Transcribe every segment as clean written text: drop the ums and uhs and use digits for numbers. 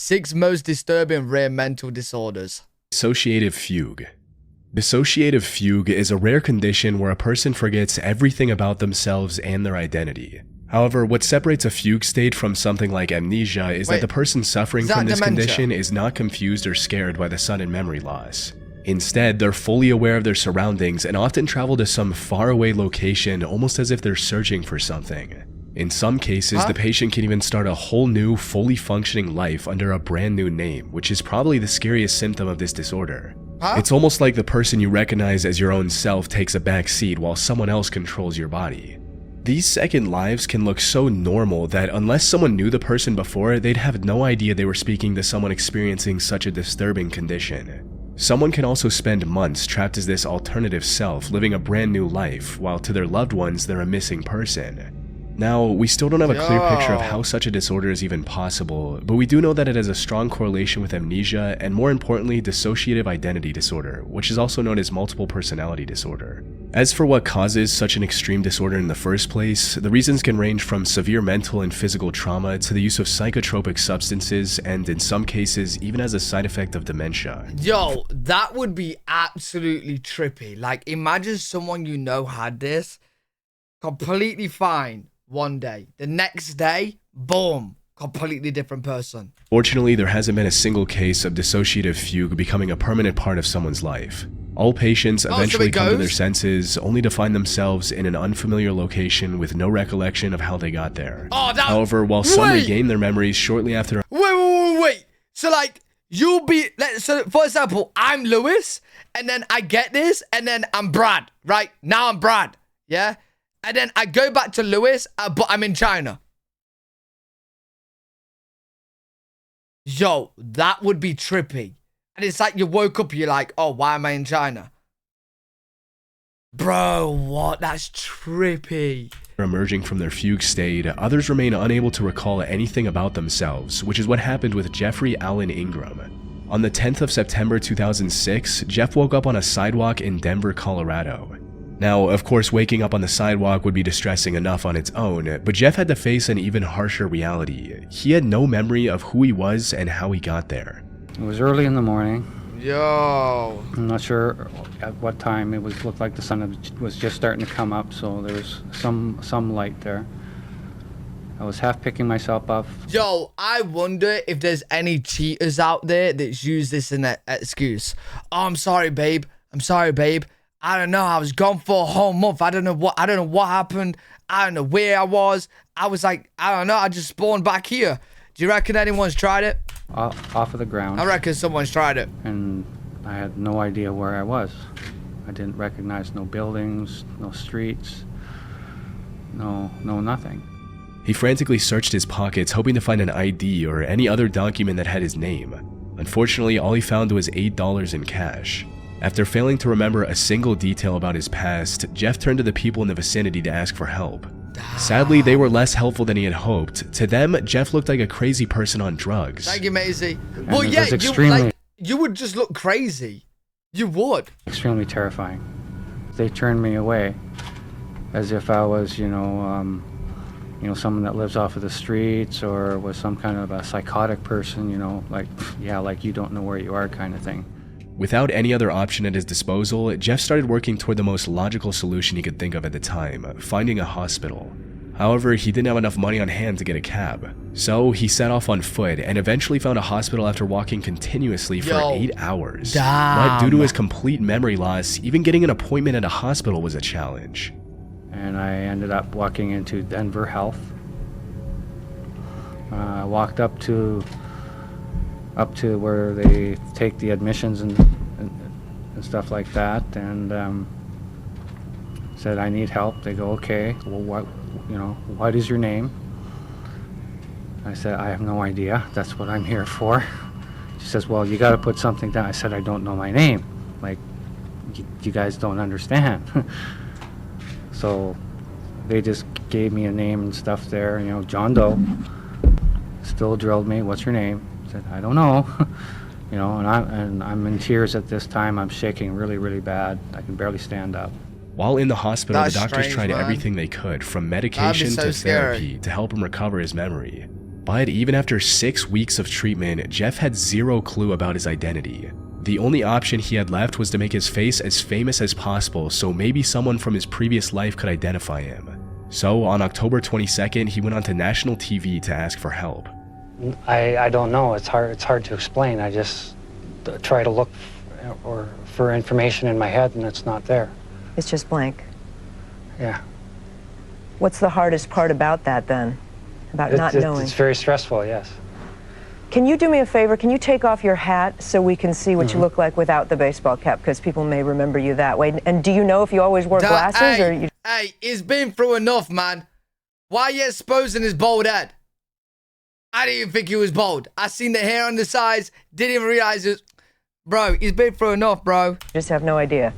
6 most disturbing rare mental disorders. Dissociative fugue. Dissociative fugue is a rare condition where a person forgets everything about themselves and their identity. However, what separates a fugue state from something like amnesia is that the person suffering from this condition is not confused or scared by the sudden memory loss. Instead, they're fully aware of their surroundings and often travel to some faraway location almost as if they're searching for something. In some cases, the patient can even start a whole new, fully functioning life under a brand new name, which is probably the scariest symptom of this disorder. It's almost like the person you recognize as your own self takes a back seat while someone else controls your body. These second lives can look so normal that unless someone knew the person before, they'd have no idea they were speaking to someone experiencing such a disturbing condition. Someone can also spend months trapped as this alternative self, living a brand new life, while to their loved ones they're a missing person. Now, we still don't have a clear picture of how such a disorder is even possible, but we do know that it has a strong correlation with amnesia and, more importantly, dissociative identity disorder, which is also known as multiple personality disorder. As for what causes such an extreme disorder in the first place, the reasons can range from severe mental and physical trauma to the use of psychotropic substances and, in some cases, even as a side effect of dementia. Yo, that would be absolutely trippy. Like, imagine someone you know had this, completely fine one day. The next day, boom, completely different person. Fortunately, there hasn't been a single case of dissociative fugue becoming a permanent part of someone's life. All patients eventually come to their senses, only to find themselves in an unfamiliar location with no recollection of how they got there. However, while some regain their memories shortly after— Wait. So, like, you'll be— so, for example, I'm Lewis, and then I get this, and then I'm Brad, right? Now I'm Brad, yeah? And then I go back to Lewis, but I'm in China. Yo, that would be trippy. And it's like you woke up, you're like, oh, why am I in China? Bro, what? That's trippy. Emerging from their fugue state, others remain unable to recall anything about themselves, which is what happened with Jeffrey Allen Ingram. On the 10th of September 2006, Jeff woke up on a sidewalk in Denver, Colorado. Now, of course, waking up on the sidewalk would be distressing enough on its own, but Jeff had to face an even harsher reality. He had no memory of who he was and how he got there. It was early in the morning. Yo. I'm not sure at what time. It looked like the sun was just starting to come up, so there was some light there. I was half picking myself up. Yo, I wonder if there's any cheaters out there that use this in an excuse. Oh, I'm sorry, babe. I don't know. I was gone for a whole month. I don't know what happened. I don't know where I was. I was like, I don't know. I just spawned back here. Do you reckon anyone's tried it? Off of the ground. I reckon someone's tried it. And I had no idea where I was. I didn't recognize no buildings, no streets, no nothing. He frantically searched his pockets, hoping to find an ID or any other document that had his name. Unfortunately, all he found was $8 in cash. After failing to remember a single detail about his past, Jeff turned to the people in the vicinity to ask for help. Sadly, they were less helpful than he had hoped. To them, Jeff looked like a crazy person on drugs. Thank you, Maisie. Well, yeah, you would just look crazy. You would. Extremely terrifying. They turned me away as if I was, someone that lives off of the streets or was some kind of a psychotic person, like you don't know where you are kind of thing. Without any other option at his disposal, Jeff started working toward the most logical solution he could think of at the time, finding a hospital. However, he didn't have enough money on hand to get a cab, so he set off on foot and eventually found a hospital after walking continuously for 8 hours. But due to his complete memory loss, even getting an appointment at a hospital was a challenge. And I ended up walking into Denver Health. I walked up to where they take the admissions and stuff like that, and said I need help. They go, okay, well, what is your name? I said, I have no idea. That's what I'm here for. She says, well, you got to put something down. I said, I don't know my name. Like, you guys don't understand. So they just gave me a name and stuff there. John Doe. Still drilled me. What's your name? I said, I don't know. And I'm in tears at this time. I'm shaking really, really bad. I can barely stand up. While in the hospital, the doctors tried everything they could, from medication to therapy, to help him recover his memory. But even after 6 weeks of treatment, Jeff had zero clue about his identity. The only option he had left was to make his face as famous as possible so maybe someone from his previous life could identify him. So on October 22nd, he went onto national TV to ask for help. I don't know. It's hard to explain. I just try to look for information in my head, and it's not there. It's just blank. Yeah. What's the hardest part about that then? About not knowing? It's very stressful, yes. Can you do me a favor? Can you take off your hat so we can see what you look like without the baseball cap? Because people may remember you that way. And do you know if you always wore glasses? Hey, he's been through enough, man. Why are you exposing his bald head? I didn't even think he was bald. I seen the hair on the sides, didn't even realize it. Bro, he's been through enough, bro. Just have no idea.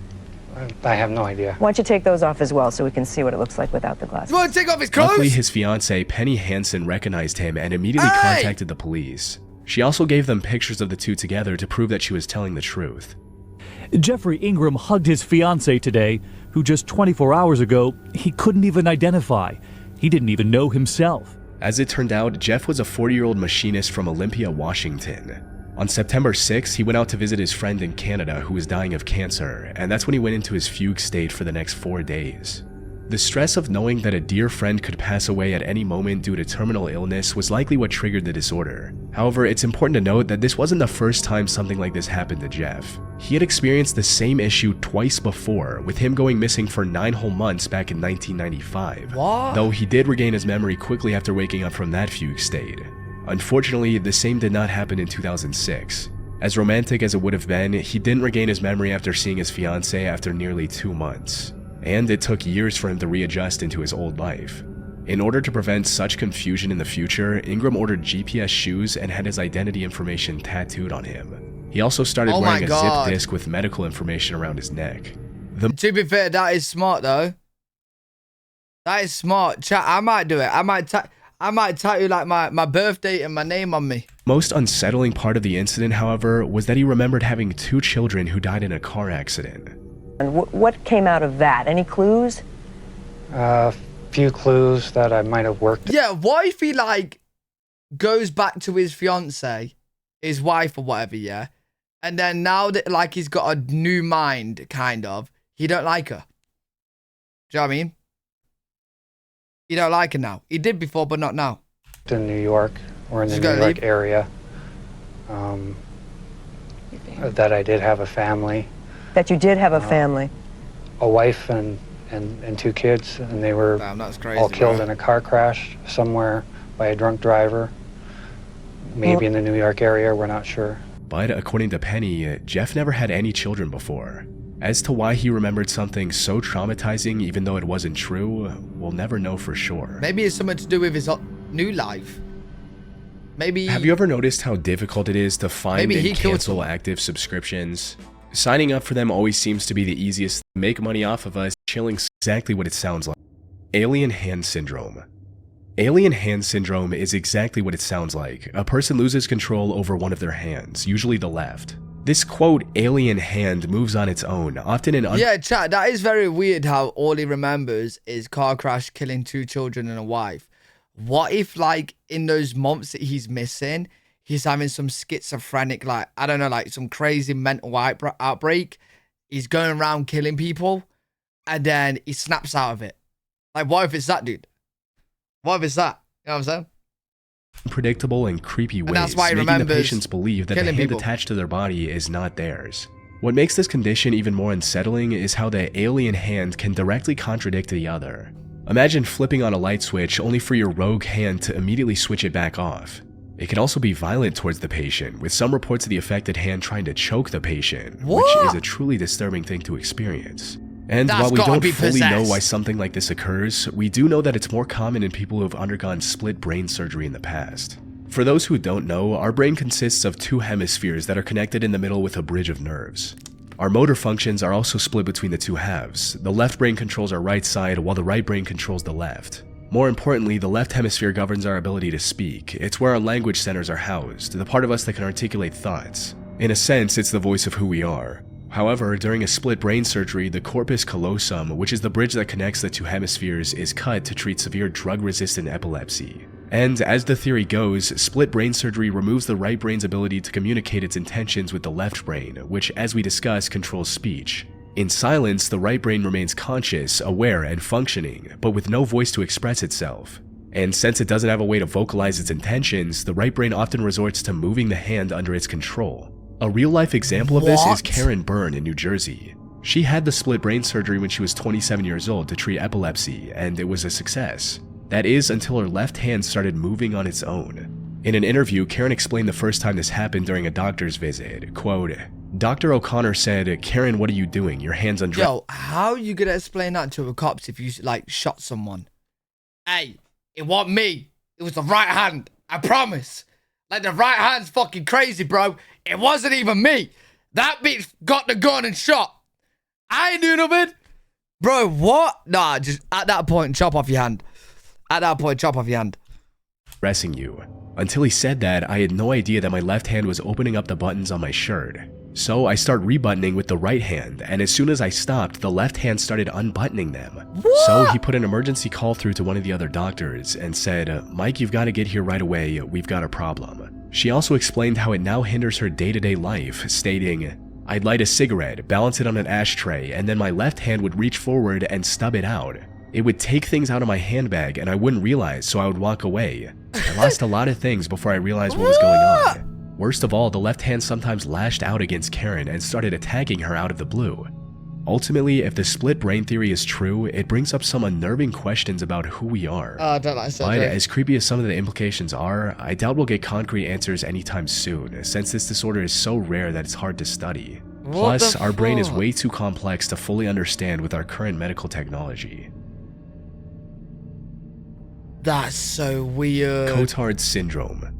I have no idea. Why don't you take those off as well so we can see what it looks like without the glasses? You want to take off his clothes? Luckily, his fiancée, Penny Hansen, recognized him and immediately contacted the police. She also gave them pictures of the two together to prove that she was telling the truth. Jeffrey Ingram hugged his fiancée today, who just 24 hours ago, he couldn't even identify. He didn't even know himself. As it turned out, Jeff was a 40-year-old machinist from Olympia, Washington. On September 6th, he went out to visit his friend in Canada who was dying of cancer, and that's when he went into his fugue state for the next 4 days. The stress of knowing that a dear friend could pass away at any moment due to terminal illness was likely what triggered the disorder. However, it's important to note that this wasn't the first time something like this happened to Jeff. He had experienced the same issue twice before, with him going missing for 9 whole months back in 1995. What? Though he did regain his memory quickly after waking up from that fugue state. Unfortunately, the same did not happen in 2006. As romantic as it would have been, he didn't regain his memory after seeing his fiancée after nearly 2 months. And it took years for him to readjust into his old life. In order to prevent such confusion in the future, Ingram ordered GPS shoes and had his identity information tattooed on him. He also started wearing a zip disc with medical information around his neck. To be fair, that is smart though. That is smart. Chat, I might do it. I might tattoo like my birthday and my name on me. Most unsettling part of the incident, however, was that he remembered having 2 children who died in a car accident. And what came out of that? Any clues? Few clues that I might have worked. Yeah, what if he like goes back to his fiance, his wife or whatever, yeah? And then now that like he's got a new mind, kind of, he don't like her. Do you know what I mean? He don't like her now. He did before, but not now. In New York, or in the New York area. That I did have a family. That you did have a family. A wife and 2 kids, and they were all killed in a car crash somewhere by a drunk driver. Maybe in the New York area, we're not sure. But according to Penny, Jeff never had any children before. As to why he remembered something so traumatizing even though it wasn't true, we'll never know for sure. Maybe it's something to do with his new life. Maybe... Have you ever noticed how difficult it is to find and cancel active subscriptions? Signing up for them always seems to be the easiest. Make money off of us. Chilling exactly what it sounds like. Alien hand syndrome. Alien hand syndrome is exactly what it sounds like. A person loses control over one of their hands, usually the left. This quote, alien hand, moves on its own, often in Yeah, chat, that is very weird how all he remembers is car crash, killing 2 children and a wife. What if, like, in those months that he's missing, he's having some schizophrenic, like, I don't know, like some crazy mental outbreak. He's going around killing people, and then he snaps out of it. Like, what if it's that, dude? What if it's that? You know what I'm saying? Unpredictable and creepy ways, that's why he making the patients believe that the hand people attached to their body is not theirs. What makes this condition even more unsettling is how the alien hand can directly contradict the other. Imagine flipping on a light switch only for your rogue hand to immediately switch it back off. It can also be violent towards the patient, with some reports of the affected hand trying to choke the patient, which is a truly disturbing thing to experience. And while we don't fully know why something like this occurs, we do know that it's more common in people who have undergone split brain surgery in the past. For those who don't know, our brain consists of 2 hemispheres that are connected in the middle with a bridge of nerves. Our motor functions are also split between the 2 halves. The left brain controls our right side, while the right brain controls the left. More importantly, the left hemisphere governs our ability to speak. It's where our language centers are housed, the part of us that can articulate thoughts. In a sense, it's the voice of who we are. However, during a split brain surgery, the corpus callosum, which is the bridge that connects the 2 hemispheres, is cut to treat severe drug-resistant epilepsy. And as the theory goes, split brain surgery removes the right brain's ability to communicate its intentions with the left brain, which, as we discussed, controls speech. In silence, the right brain remains conscious, aware, and functioning, but with no voice to express itself. And since it doesn't have a way to vocalize its intentions, the right brain often resorts to moving the hand under its control. A real-life example of this is Karen Byrne in New Jersey. She had the split brain surgery when she was 27 years old to treat epilepsy, and it was a success. That is, until her left hand started moving on its own. In an interview, Karen explained the first time this happened during a doctor's visit. Quote, Dr. O'Connor said, Karen, what are you doing? Your hand's undressed. Yo, how you gonna explain that to the cops if you, like, shot someone? Hey, it wasn't me. It was the right hand. I promise. Like, the right hand's fucking crazy, bro. It wasn't even me. That bitch got the gun and shot. I ain't doing nothing. Bro, what? Nah, just at that point, chop off your hand. At that point, chop off your hand. Pressing you. Until he said that, I had no idea that my left hand was opening up the buttons on my shirt. So I start rebuttoning with the right hand, and as soon as I stopped, the left hand started unbuttoning them. What? So he put an emergency call through to one of the other doctors and said, Mike, you've got to get here right away, we've got a problem. She also explained how it now hinders her day-to-day life, stating, I'd light a cigarette, balance it on an ashtray, and then my left hand would reach forward and stub it out. It would take things out of my handbag and I wouldn't realize, so I would walk away. I lost a lot of things before I realized what was going on. Worst of all, the left hand sometimes lashed out against Karen and started attacking her out of the blue. Ultimately, if the split brain theory is true, it brings up some unnerving questions about who we are. I don't like But as creepy as some of the implications are, I doubt we'll get concrete answers anytime soon, since this disorder is so rare that it's hard to study. Plus, our brain is way too complex to fully understand with our current medical technology. That's so weird. Cotard syndrome.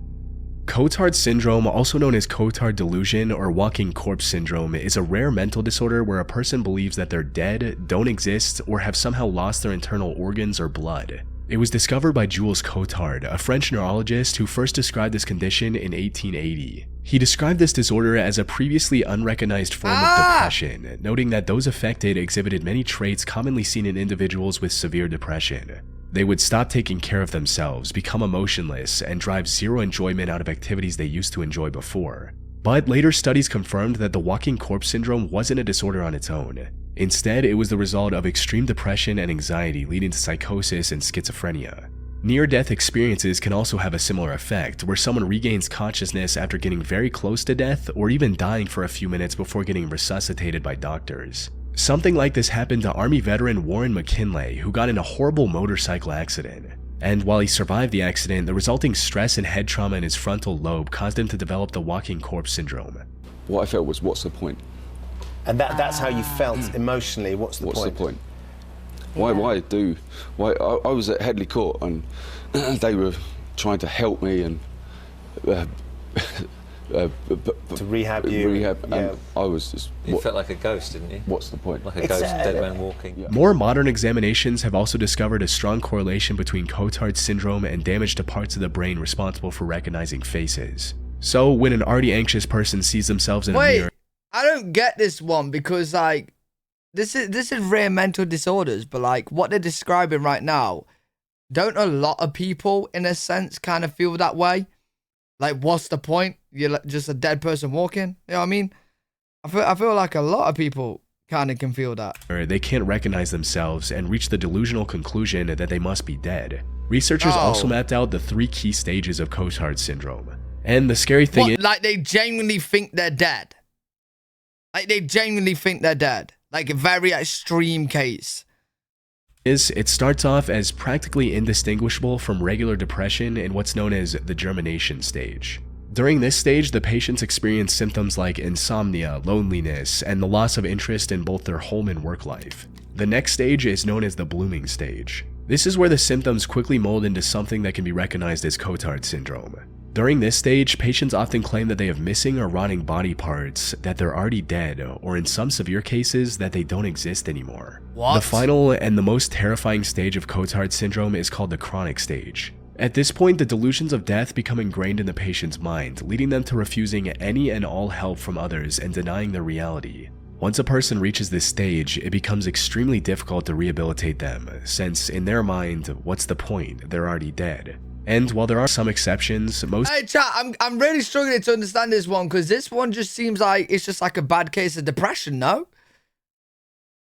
Cotard syndrome, also known as Cotard delusion or walking corpse syndrome, is a rare mental disorder where a person believes that they're dead, don't exist, or have somehow lost their internal organs or blood. It was discovered by Jules Cotard, a French neurologist who first described this condition in 1880. He described this disorder as a previously unrecognized form of depression, noting that those affected exhibited many traits commonly seen in individuals with severe depression. They would stop taking care of themselves, become emotionless, and drive zero enjoyment out of activities they used to enjoy before. But later studies confirmed that the walking corpse syndrome wasn't a disorder on its own. Instead, it was the result of extreme depression and anxiety leading to psychosis and schizophrenia. Near-death experiences can also have a similar effect, where someone regains consciousness after getting very close to death or even dying for a few minutes before getting resuscitated by doctors. Something like this happened to Army veteran Warren McKinley, who got in a horrible motorcycle accident. And while he survived the accident, the resulting stress and head trauma in his frontal lobe caused him to develop the walking corpse syndrome. What I felt was, what's the point? And that's how you felt emotionally. What's the point? Why I was at Headley Court and they were trying to help me and to rehab you. And I was just... You felt like a ghost, didn't you? What's the point? Like a ghost, dead man walking. Yeah. More modern examinations have also discovered a strong correlation between Cotard syndrome and damage to parts of the brain responsible for recognizing faces. So when an already anxious person sees themselves in a mirror... I don't get this one because, like, this is rare mental disorders, but, like, what they're describing right now, don't a lot of people, in a sense, kind of feel that way? Like, what's the point? You're just a dead person walking? You know what I mean? I feel like a lot of people kind of can feel that. They can't recognize themselves and reach the delusional conclusion that they must be dead. Researchers also mapped out the 3 key stages of Cotard syndrome. And the scary thing is... Like, they genuinely think they're dead? Like, they genuinely think they're dead? Like, a very extreme case. It starts off as practically indistinguishable from regular depression in what's known as the germination stage. During this stage, the patients experience symptoms like insomnia, loneliness, and the loss of interest in both their home and work life. The next stage is known as the blooming stage. This is where the symptoms quickly mold into something that can be recognized as Cotard syndrome. During this stage, patients often claim that they have missing or rotting body parts, that they're already dead, or in some severe cases, that they don't exist anymore. What? The final and the most terrifying stage of Cotard syndrome is called the chronic stage. At this point, the delusions of death become ingrained in the patient's mind, leading them to refusing any and all help from others and denying their reality. Once a person reaches this stage, it becomes extremely difficult to rehabilitate them, since in their mind, what's the point? They're already dead. And while there are some exceptions, most Hey, chat, I'm really struggling to understand this one because this one just seems like it's just like a bad case of depression, no?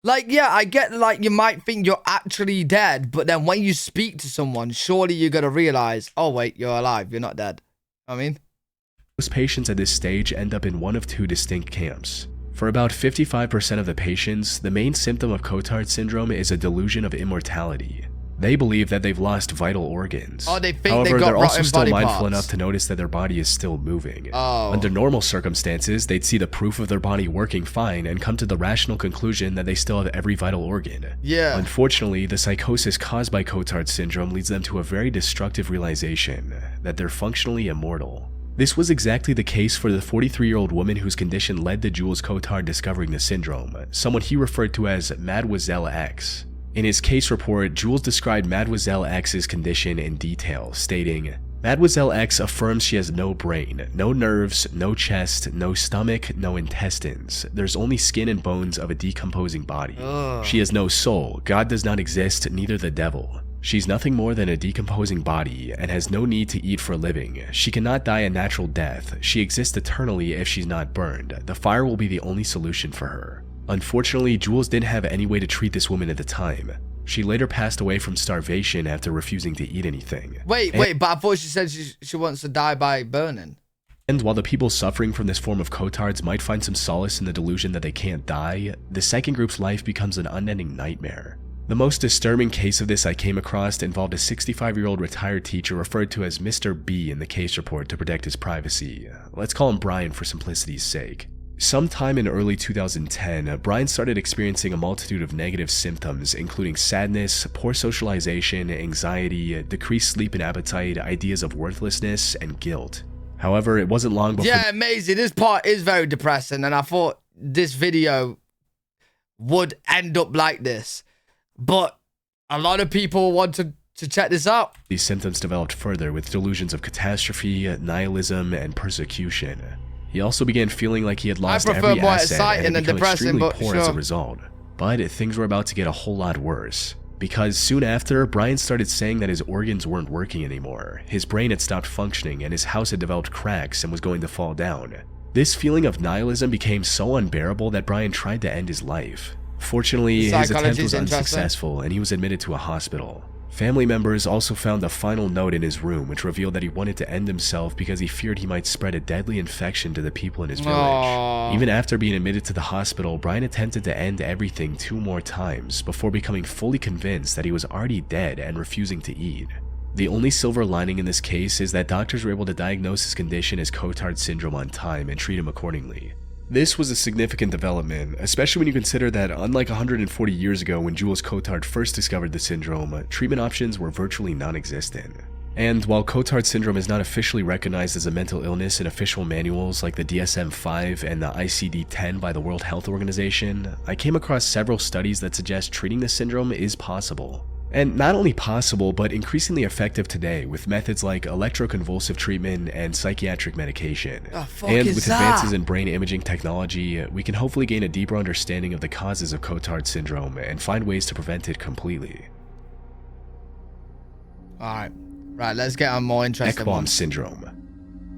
Like, yeah, I get like you might think you're actually dead, but then when you speak to someone, surely you're gonna realize, oh wait, you're alive, you're not dead. I mean, most patients at this stage end up in one of two distinct camps. For about 55% of the patients, the main symptom of Cotard syndrome is a delusion of immortality. They believe that they've lost vital organs. Oh, they think However, they got they're also rotten still body mindful parts. enough to notice that their body is still moving. Oh. Under normal circumstances, they'd see the proof of their body working fine and come to the rational conclusion that they still have every vital organ. Yeah. Unfortunately, the psychosis caused by Cotard syndrome leads them to a very destructive realization that they're functionally immortal. This was exactly the case for the 43-year-old woman whose condition led to Jules Cotard discovering the syndrome, someone he referred to as Mademoiselle X. In his case report, Jules described Mademoiselle X's condition in detail, stating, Mademoiselle X affirms she has no brain, no nerves, no chest, no stomach, no intestines. There's only skin and bones of a decomposing body. She has no soul. God does not exist, neither the devil. She's nothing more than a decomposing body and has no need to eat for a living. She cannot die a natural death. She exists eternally if she's not burned. The fire will be the only solution for her. Unfortunately, Jules didn't have any way to treat this woman at the time. She later passed away from starvation after refusing to eat anything. Wait, but I thought she said she wants to die by burning. And while the people suffering from this form of Cotards might find some solace in the delusion that they can't die, the second group's life becomes an unending nightmare. The most disturbing case of this I came across involved a 65-year-old retired teacher referred to as Mr. B in the case report to protect his privacy. Let's call him Brian for simplicity's sake. Sometime in early 2010, Brian started experiencing a multitude of negative symptoms, including sadness, poor socialization, anxiety, decreased sleep and appetite, ideas of worthlessness, and guilt. However, it wasn't long before— Yeah, amazing. This part is very depressing, and I thought this video would end up like this. But a lot of people wanted to check this out. These symptoms developed further with delusions of catastrophe, nihilism, and persecution. He also began feeling like he had lost every asset and had become extremely poor as a result. But things were about to get a whole lot worse. Because soon after, Brian started saying that his organs weren't working anymore. His brain had stopped functioning and his house had developed cracks and was going to fall down. This feeling of nihilism became so unbearable that Brian tried to end his life. Fortunately, his attempt was unsuccessful and he was admitted to a hospital. Family members also found a final note in his room which revealed that he wanted to end himself because he feared he might spread a deadly infection to the people in his village. Even after being admitted to the hospital, Brian attempted to end everything 2 more times before becoming fully convinced that he was already dead and refusing to eat. The only silver lining in this case is that doctors were able to diagnose his condition as Cotard syndrome on time and treat him accordingly. This was a significant development, especially when you consider that unlike 140 years ago when Jules Cotard first discovered the syndrome, treatment options were virtually non-existent. And while Cotard syndrome is not officially recognized as a mental illness in official manuals like the DSM-5 and the ICD-10 by the World Health Organization, I came across several studies that suggest treating this syndrome is possible. And not only possible, but increasingly effective today with methods like electroconvulsive treatment and psychiatric medication. And with advances in brain imaging technology, we can hopefully gain a deeper understanding of the causes of Cotard syndrome and find ways to prevent it completely. Alright, let's get on more interesting Ekbom syndrome.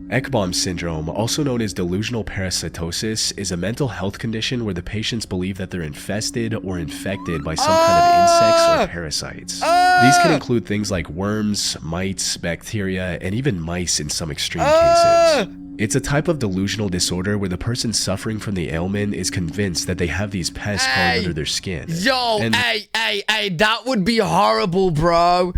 Ekbom syndrome, also known as delusional parasitosis, is a mental health condition where the patients believe that they're infested or infected by some kind of insects or parasites. These can include things like worms, mites, bacteria, and even mice in some extreme cases. It's a type of delusional disorder where the person suffering from the ailment is convinced that they have these pests crawling under their skin. Yo, hey, that would be horrible, bro.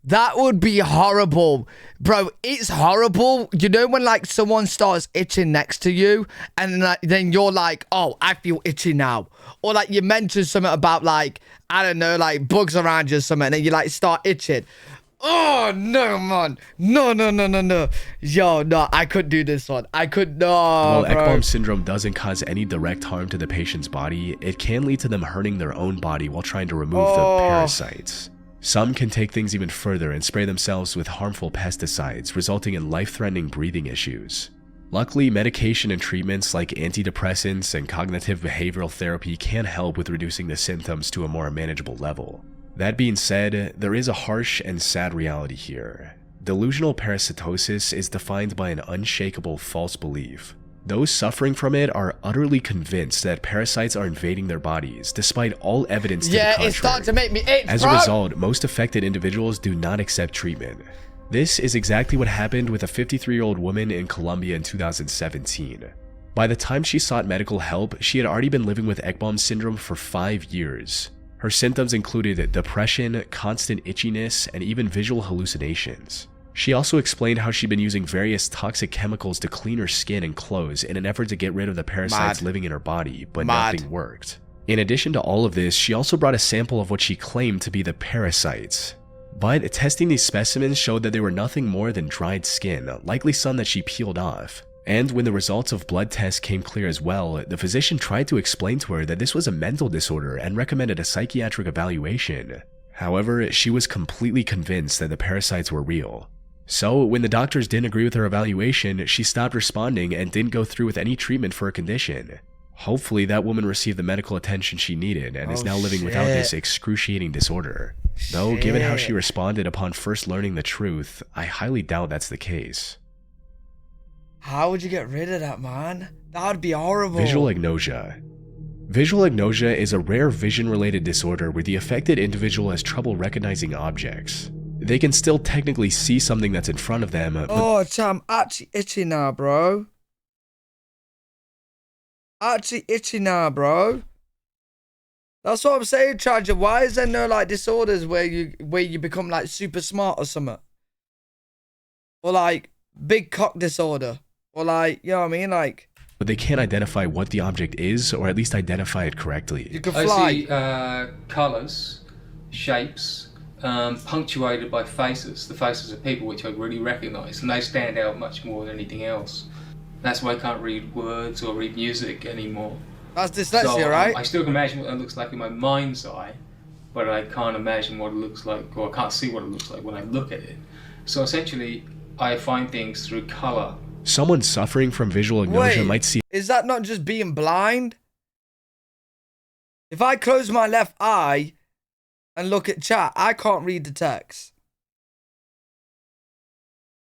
That would be horrible. Bro, it's horrible. You know when like someone starts itching next to you and then you're like, oh, I feel itchy now. Or like you mentioned something about like, I don't know, like bugs around you or something and then you like start itching. Oh, no, man. No. Yo, no, I couldn't do this one. I could not. While Ekbom syndrome doesn't cause any direct harm to the patient's body, it can lead to them hurting their own body while trying to remove the parasites. Some can take things even further and spray themselves with harmful pesticides, resulting in life-threatening breathing issues. Luckily, medication and treatments like antidepressants and cognitive behavioral therapy can help with reducing the symptoms to a more manageable level. That being said, there is a harsh and sad reality here. Delusional parasitosis is defined by an unshakable false belief. Those suffering from it are utterly convinced that parasites are invading their bodies, despite all evidence to the contrary. It's starting to make me itch, As a result, most affected individuals do not accept treatment. This is exactly what happened with a 53-year-old woman in Colombia in 2017. By the time she sought medical help, she had already been living with Ekbom syndrome for 5 years. Her symptoms included depression, constant itchiness, and even visual hallucinations. She also explained how she'd been using various toxic chemicals to clean her skin and clothes in an effort to get rid of the parasites living in her body, but nothing worked. In addition to all of this, she also brought a sample of what she claimed to be the parasites. But testing these specimens showed that they were nothing more than dried skin, likely some that she peeled off. And when the results of blood tests came clear as well, the physician tried to explain to her that this was a mental disorder and recommended a psychiatric evaluation. However, she was completely convinced that the parasites were real. So, when the doctors didn't agree with her evaluation, she stopped responding and didn't go through with any treatment for her condition. Hopefully, that woman received the medical attention she needed and is now living without this excruciating disorder. Though, given how she responded upon first learning the truth, I highly doubt that's the case. How would you get rid of that, man? That would be horrible. Visual agnosia. Visual agnosia is a rare vision-related disorder where the affected individual has trouble recognizing objects. They can still technically see something that's in front of them, but oh, I'm actually itchy now, bro. Actually itchy now, bro. That's what I'm saying, Charger. Why is there no like disorders where you become like super smart or something? Or like big cock disorder. Or like, you know what I mean? Like, they can't identify what the object is, or at least identify it correctly. You can fly. I see colours, shapes, punctuated by faces. The faces of people which I really recognise, and they stand out much more than anything else. That's why I can't read words or read music anymore. That's dyslexia, so, right? I still can imagine what it looks like in my mind's eye, but I can't imagine what it looks like, or I can't see what it looks like when I look at it. So essentially, I find things through colour. Someone suffering from visual agnosia might see. Is that not just being blind? If I close my left eye and look at chat, I can't read the text.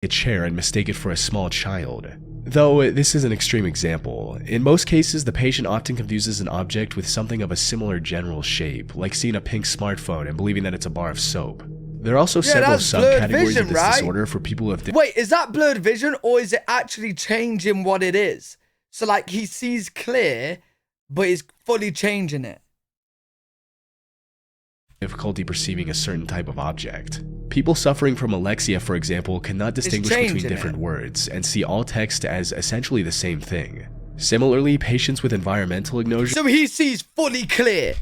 A chair and mistake it for a small child. Though this is an extreme example, in most cases the patient often confuses an object with something of a similar general shape, like seeing a pink smartphone and believing that it's a bar of soap. There are also several subcategories of this disorder for people who have... Wait, is that blurred vision or is it actually changing what it is? So like he sees clear, but he's fully changing it. Difficulty perceiving a certain type of object. People suffering from alexia, for example, cannot distinguish between different words and see all text as essentially the same thing. Similarly, patients with environmental agnosia... So he sees fully clear,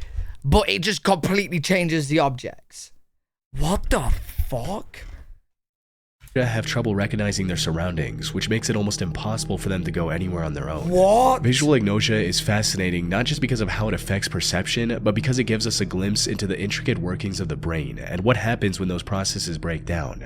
but it just completely changes the objects. What the fuck? Have trouble recognizing their surroundings, which makes it almost impossible for them to go anywhere on their own. What? Visual agnosia is fascinating not just because of how it affects perception, but because it gives us a glimpse into the intricate workings of the brain and what happens when those processes break down.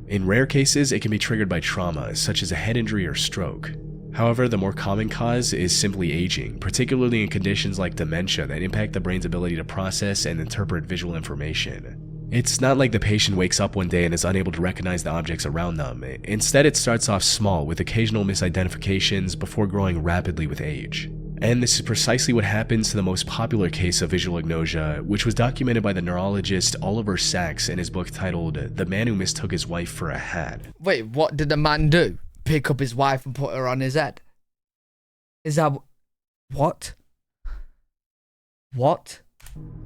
In rare cases, it can be triggered by trauma, such as a head injury or stroke. However, the more common cause is simply aging, particularly in conditions like dementia that impact the brain's ability to process and interpret visual information. It's not like the patient wakes up one day and is unable to recognize the objects around them. Instead, it starts off small with occasional misidentifications before growing rapidly with age. And this is precisely what happens to the most popular case of visual agnosia, which was documented by the neurologist Oliver Sacks in his book titled The Man Who Mistook His Wife for a Hat. Wait, what did the man do? Pick up his wife and put her on his head? Is that... What? What?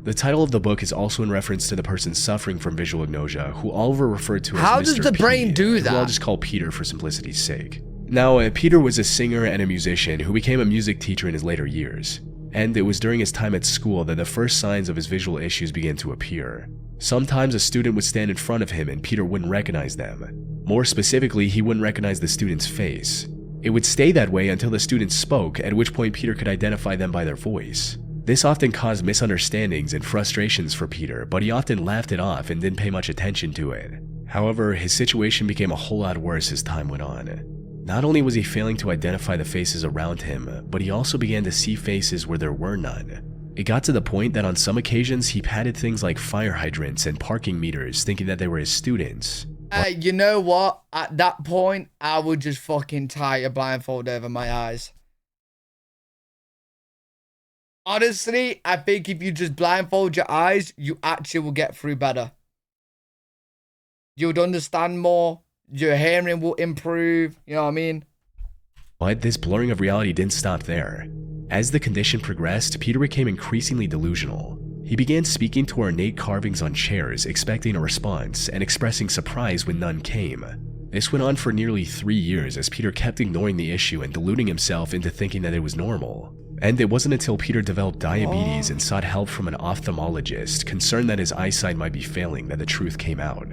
The title of the book is also in reference to the person suffering from visual agnosia, who Oliver referred to as How Mr. does the brain do that? Who I'll just call Peter for simplicity's sake. Now, Peter was a singer and a musician who became a music teacher in his later years, and it was during his time at school that the first signs of his visual issues began to appear. Sometimes a student would stand in front of him and Peter wouldn't recognize them. More specifically, he wouldn't recognize the student's face. It would stay that way until the student spoke, at which point Peter could identify them by their voice. This often caused misunderstandings and frustrations for Peter, but he often laughed it off and didn't pay much attention to it. However, his situation became a whole lot worse as time went on. Not only was he failing to identify the faces around him, but he also began to see faces where there were none. It got to the point that on some occasions he patted things like fire hydrants and parking meters thinking that they were his students. Hey, you know what? At that point, I would just fucking tie a blindfold over my eyes. Honestly, I think if you just blindfold your eyes, you actually will get through better. You'd understand more. Your hearing will improve. You know what I mean? But this blurring of reality didn't stop there. As the condition progressed, Peter became increasingly delusional. He began speaking to ornate carvings on chairs, expecting a response, and expressing surprise when none came. This went on for nearly 3 years as Peter kept ignoring the issue and deluding himself into thinking that it was normal. And it wasn't until Peter developed diabetes and sought help from an ophthalmologist, concerned that his eyesight might be failing, that the truth came out.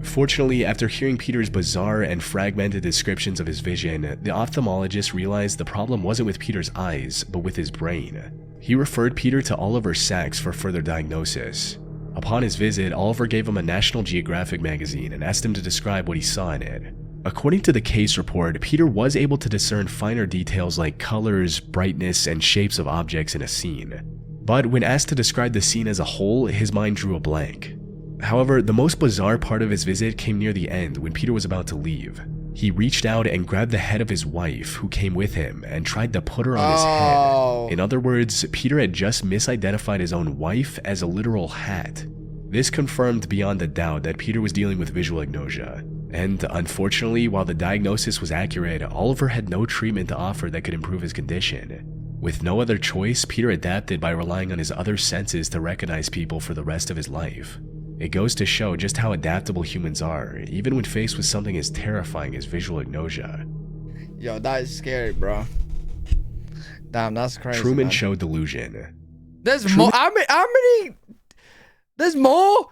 Fortunately, after hearing Peter's bizarre and fragmented descriptions of his vision, the ophthalmologist realized the problem wasn't with Peter's eyes, but with his brain. He referred Peter to Oliver Sacks for further diagnosis. Upon his visit, Oliver gave him a National Geographic magazine and asked him to describe what he saw in it. According to the case report, Peter was able to discern finer details like colors, brightness, and shapes of objects in a scene. But when asked to describe the scene as a whole, his mind drew a blank. However, the most bizarre part of his visit came near the end when Peter was about to leave. He reached out and grabbed the head of his wife, who came with him, and tried to put her on his head. In other words, Peter had just misidentified his own wife as a literal hat. This confirmed beyond a doubt that Peter was dealing with visual agnosia. And unfortunately, while the diagnosis was accurate, Oliver had no treatment to offer that could improve his condition. With no other choice, Peter adapted by relying on his other senses to recognize people for the rest of his life. It goes to show just how adaptable humans are, even when faced with something as terrifying as visual agnosia. Yo, that is scary, bro. Damn, that's crazy. Truman man. Show delusion. There's more. How many? There's more?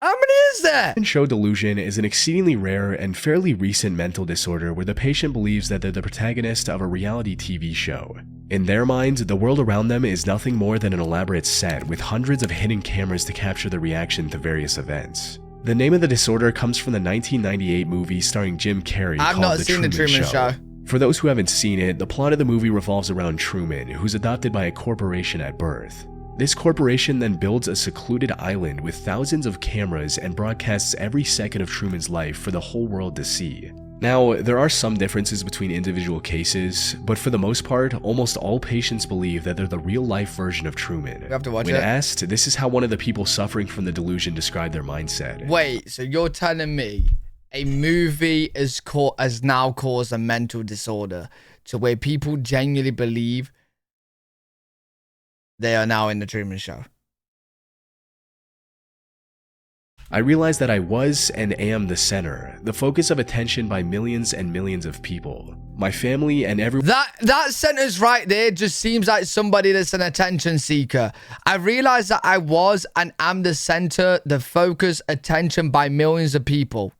How many is there? Truman Show delusion is an exceedingly rare and fairly recent mental disorder where the patient believes that they're the protagonist of a reality TV show. In their minds, the world around them is nothing more than an elaborate set with hundreds of hidden cameras to capture the reaction to various events. The name of the disorder comes from the 1998 movie starring Jim Carrey I've called not The seen the Truman Show. For those who haven't seen it, the plot of the movie revolves around Truman, who's adopted by a corporation at birth. This corporation then builds a secluded island with thousands of cameras and broadcasts every second of Truman's life for the whole world to see. Now, there are some differences between individual cases, but for the most part, almost all patients believe that they're the real-life version of Truman. We have to watch When it. asked, this is how one of the people suffering from the delusion described their mindset. Wait, so you're telling me a movie has now caused a mental disorder to where people genuinely believe they are now in the Truman Show? I realized that I was and am the center, the focus of attention by millions and millions of people. My family and everyone. That sentence right there just seems like somebody that's an attention seeker. I realized that I was and am the center, the focus, attention by millions of people.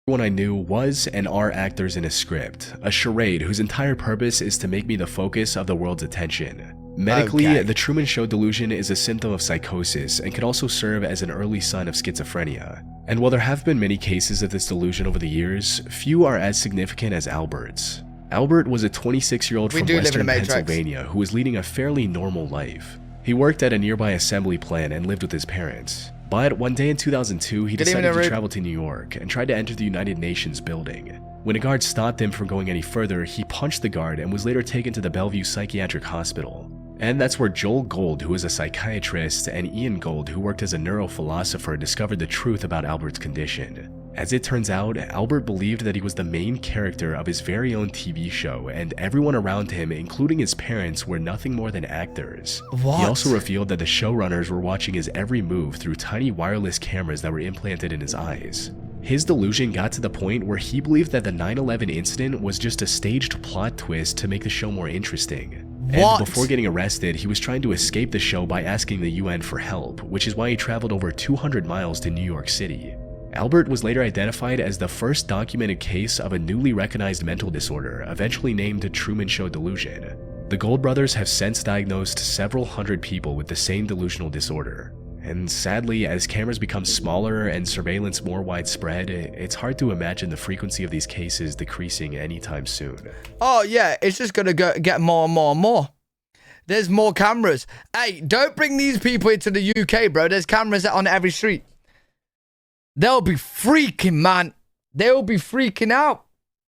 Everyone I knew was and are actors in a script, a charade whose entire purpose is to make me the focus of the world's attention. Medically, the Truman Show delusion is a symptom of psychosis and can also serve as an early sign of schizophrenia. And while there have been many cases of this delusion over the years, few are as significant as Albert's. Albert was a 26-year-old from Western Pennsylvania who was leading a fairly normal life. He worked at a nearby assembly plant and lived with his parents. But one day in 2002, he decided to travel to New York and tried to enter the United Nations building. When a guard stopped him from going any further, he punched the guard and was later taken to the Bellevue Psychiatric Hospital. And that's where Joel Gold, who is a psychiatrist, and Ian Gold, who worked as a neurophilosopher, discovered the truth about Albert's condition. As it turns out, Albert believed that he was the main character of his very own TV show, and everyone around him, including his parents, were nothing more than actors. What? He also revealed that the showrunners were watching his every move through tiny wireless cameras that were implanted in his eyes. His delusion got to the point where he believed that the 9/11 incident was just a staged plot twist to make the show more interesting. What? And before getting arrested, he was trying to escape the show by asking the UN for help, which is why he traveled over 200 miles to New York City. Albert was later identified as the first documented case of a newly recognized mental disorder, eventually named Truman Show delusion. The Gold brothers have since diagnosed several hundred people with the same delusional disorder. And sadly, as cameras become smaller and surveillance more widespread, it's hard to imagine the frequency of these cases decreasing anytime soon. Oh yeah, it's just gonna get more and more and more. There's more cameras. Hey, don't bring these people into the UK, bro. There's cameras on every street. they'll be freaking, man. They'll be freaking out.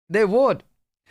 They would.